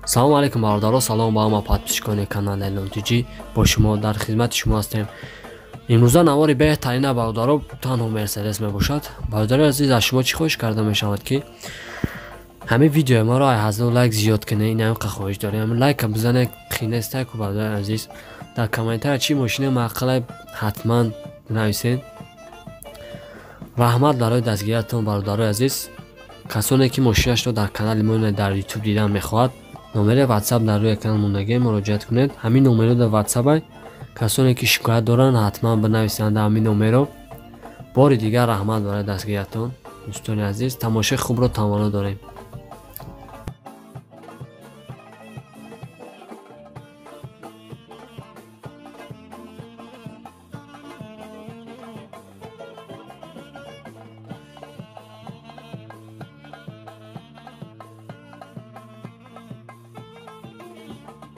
салом алейкум бародаро, салом ба ҳама подписчикони канали LLTG. бо шумо дар хизмати шумо ҳастем. имрӯза навори беҳтарина бародаро танҳо Мерседес мебошад. бародари азиз, аз шумо чӣ хоҳиш карда мешавад ки ҳамин видеои маро ҳазу лайк зиёд кунед. ин ҳамин хоҳиш дорем, лайка бизанед, хинеста ку бародари азиз. дар комментария чӣ мошини маъқале ҳатман нависед. раҳмат барои дастгириятон бародари азиз. касоне ки мошинашро дар канали мо дар YouTube дидан мехоҳад, номери WhatsApp дар рӯи экран мондаги муроҷиат кунед. ҳамин номеро дар WhatsApp касоне ки шикоят доранд ҳатман бинависанд ҳамин номеро. бори дигар раҳмат барои дастгириятон. дӯстони азиз, тамошои хубро тамоно дорем.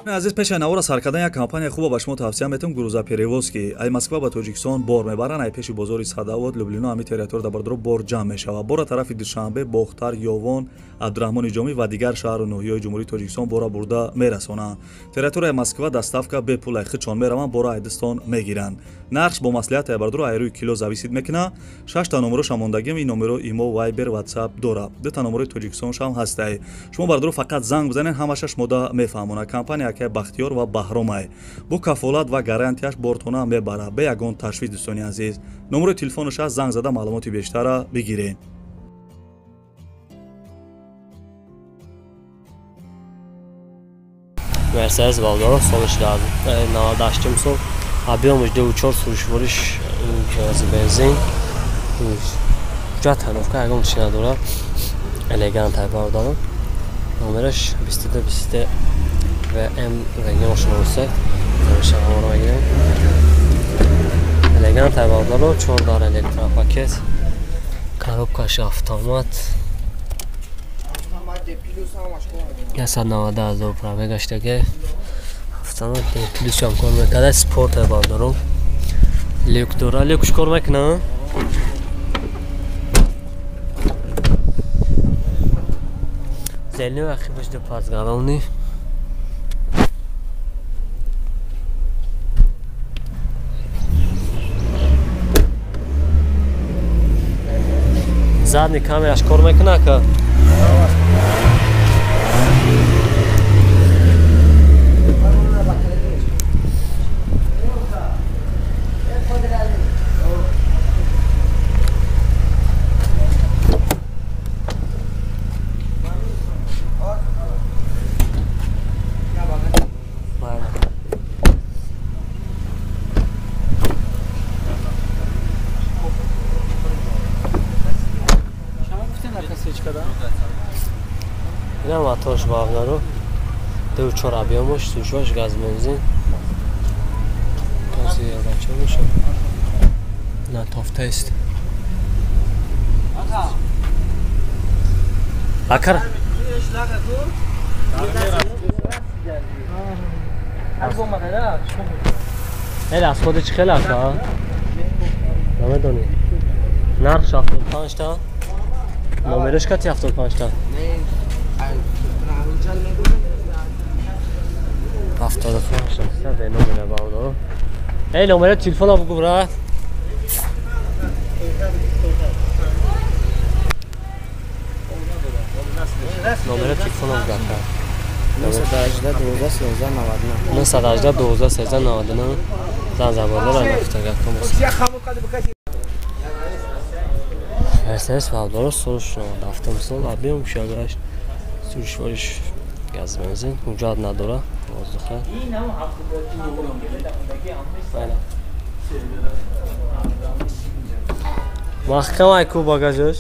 азиз, пешай навора сар кардан як компания хуба ба шумо тавсия метам. грузоперевозки ай Москва ба Тоҷикистон бор мебаранд. ай пеши бозори Садовод, Люблино ҳамин территория дар бардор бор ҷамъ мешава. бора тарафи Душанбе, Бохтар, Ёвон, Абдурахмони Ҷомӣ ва дигар шаҳру ноҳияҳои ҷумҳурии Тоҷикистон бора бурда мерасонанд. территорияи Москва доставка бепул ай хичон мераванд, бора ай Дистон мегиранд. нарх бо маслиҳати ай бардор ай рӯи кило зависид мекунад. 6 та номеро шамондагим, ин номеро имо, Viber, WhatsApp дора. 2 та номерои Тоҷикистон шам ҳастай. шумо бардор фақат занг бизанед, ҳамашаш мода мефаҳмонад. компания ки Бахтиёр ва Баҳромай бо кафолат ва гарантияш бортона мебарад бе ягон ташвиш. дӯстони азиз, номерои телефонаш аст, занг зада маълумоти бештара бигиред. Мерседес Валдоро солиш 98 сол, объемش 2.4 сӯришвориш бензин. ҷа танофка ягон машина дорад. элегант ай Валдоро. номераш 22 VM регион шунависта. Шаҳамаро мегирем. элегант ай Валдоро 4 дар электропакет. коробкаш автомат. 190,000 пробегаштаги автомат плюс ҳам кор мекард. спорт ай Валдоро. люк дора. люкш кор мекунад. зелени ахибаш ду пазгарони. задни камераш кор мекунад ка? ина мотош баҳдаро 2.4 объемош, сӯшош газ бензин. Kasi yaratılmış. Na toftayız. Bakar. Hele az kodu çıkıyorlar ha. Ne dönüyor? Narx 75 ta. Numarış kaç 75 ta? 75 ta. Ne numara bağlı? Hey numara telefona bugü bırak. Numara telefona bırak. Nasıl ajda 12 navadına zanzabarlar neftagat konusu. Mercedes Valdoro soruş avtomobil объем şagaş sürüşveriş gaz benzin ucad nadora воздуха. Mahkam ayku bagajış.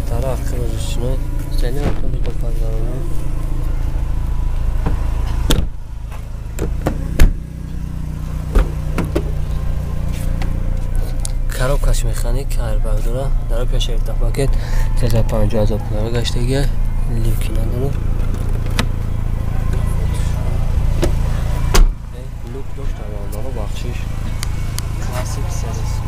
Taraf kırıcısını seni otobüs pazarına کاروکش مکانیک ایربگ در پیش ارتفاعات 350,000 پول گشتگی لیکی نداره لوک داشت داره بخشش کلاسیک سریز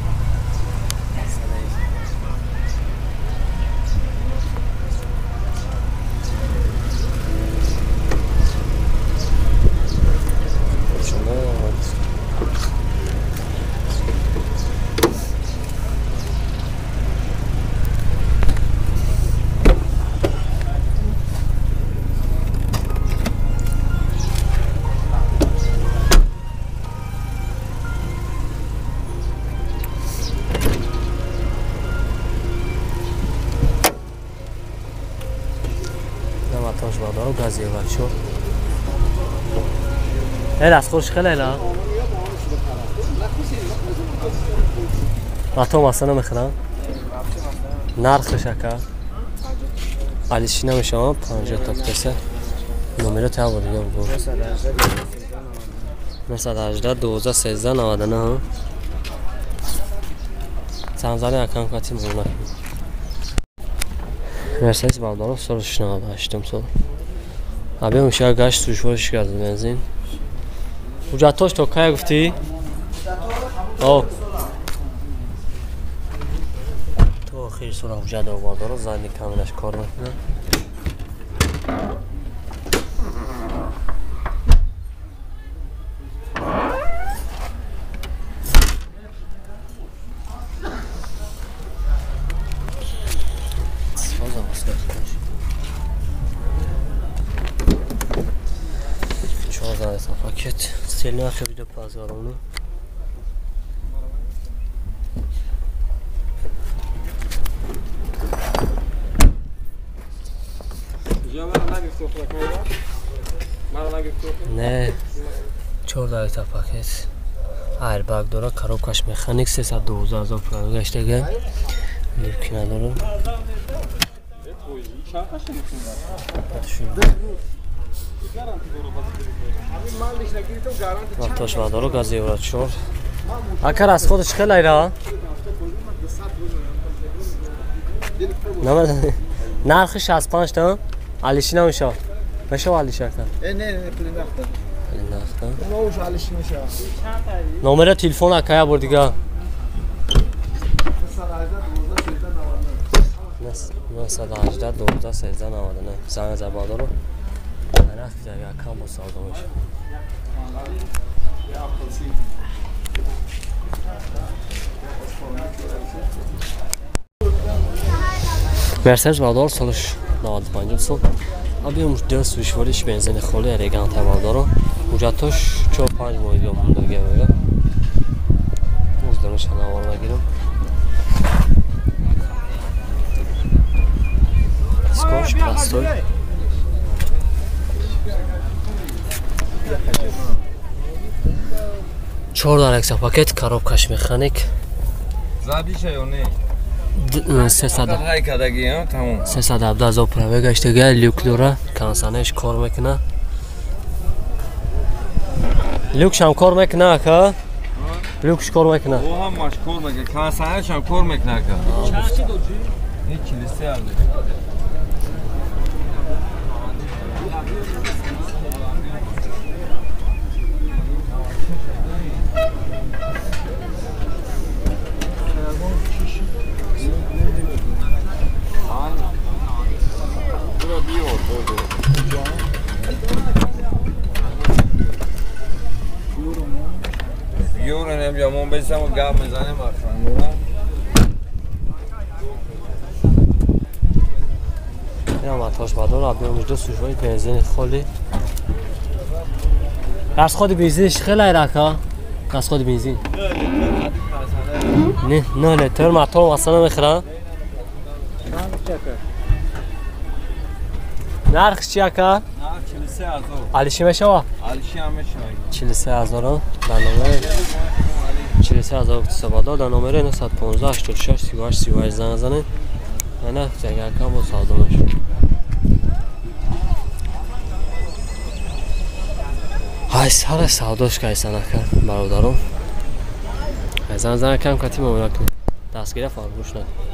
تاش بادارو گازی وچو از خوش خیلی لا راتو مثلا میخرم نرخش اکا علیشی نمیشه 50 تا پسه نمره تا بود یا بگو 918 12 13 99 سامزانی اکان کاتی مونک مرسیدس بادارو سرش ناداشتم سال ابی میشه گشت سوشورش کرد بنزین وجاتوش تو کی گفتی او تو خیر سر وجاد بادارو زنی کاملش کار میکنه paket stelini akabide pazarını ne 14 تا paket airbag داره کاروکش مکانیک 312,000 پول گشتگی لیکی نداره وقتاش بادارو گازی ورد شور اکر از خودش خیلی ایره نرخش از 5 تا علیشی نمیشه میشه علیشی اکتر نه پلی نخته نمره تلفن اکایا بردیگه 918 12 13 99 زنگ زبادارو نرخ دیگه کم مساعده میشه مرسیدس بادار سالش 95 سال ابی اون دو سوشواریش بنزین خالی ریگان بادارو وجاتش 45 میلیون مونده گیره مزدورش نوار نگیرم سکوش پلاستوی $4 پاکت کاروکش مکانیک زابیشه یا نه 317,000 پول گشتگی لیک داره کانسانش کار میکنه لیکش هم کار میکنه که لیکش کار میکنه او هم ماش کار میکنه کانسانش هم کار میکنه که این کلیسه aldı Euro nemiyorum 15 ama gaz mezane var şu an buna. اینم آتش بادار آبی اونجا سوژوی بنزین خالی از خود بنزینش خیلی ایرکا از خود بنزین نه لیتر مطور مثلا میخرم نرخش چیه که؟ نرخ 43,000 علیشی میشه وا؟ علیشی هم میشه 43,000 در نمره 43,000 سبادار در نمره 915 86 38 38 زنگ زنه نه اگر کم بود ساده میشه های سر سوداش که ایسا نکرد برادرم زن کم کتی مبرک نیم دستگیره فراموش نکن.